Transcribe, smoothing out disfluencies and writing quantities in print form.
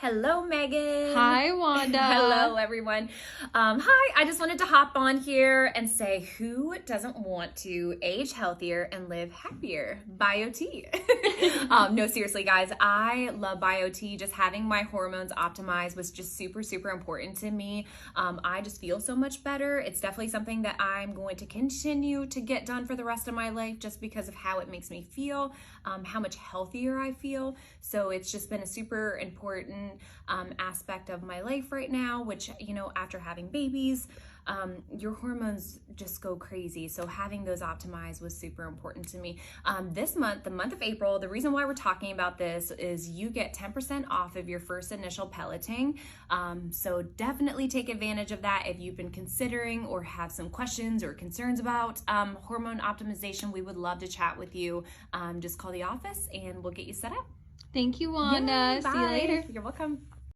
Hello, Megan. Hi, Wanda. Hello, everyone. Hi, I just wanted to hop on here and say, who doesn't want to age healthier and live happier? Biote. No, seriously, guys, I love Biote. Just having my hormones optimized was just super, super important to me. I just feel so much better. It's definitely something that I'm going to continue to get done for the rest of my life just because of how it makes me feel, how much healthier I feel. So it's just been a super important aspect of my life right now, which, you know, after having babies, your hormones just go crazy. So having those optimized was super important to me. This month, the month of April, the reason why we're talking about this is you get 10% off of your first initial pelleting. So definitely take advantage of that. If you've been considering or have some questions or concerns about hormone optimization, we would love to chat with you. Just call the office and we'll get you set up. Thank you, Wanda. Yay, See you bye. later. You're welcome.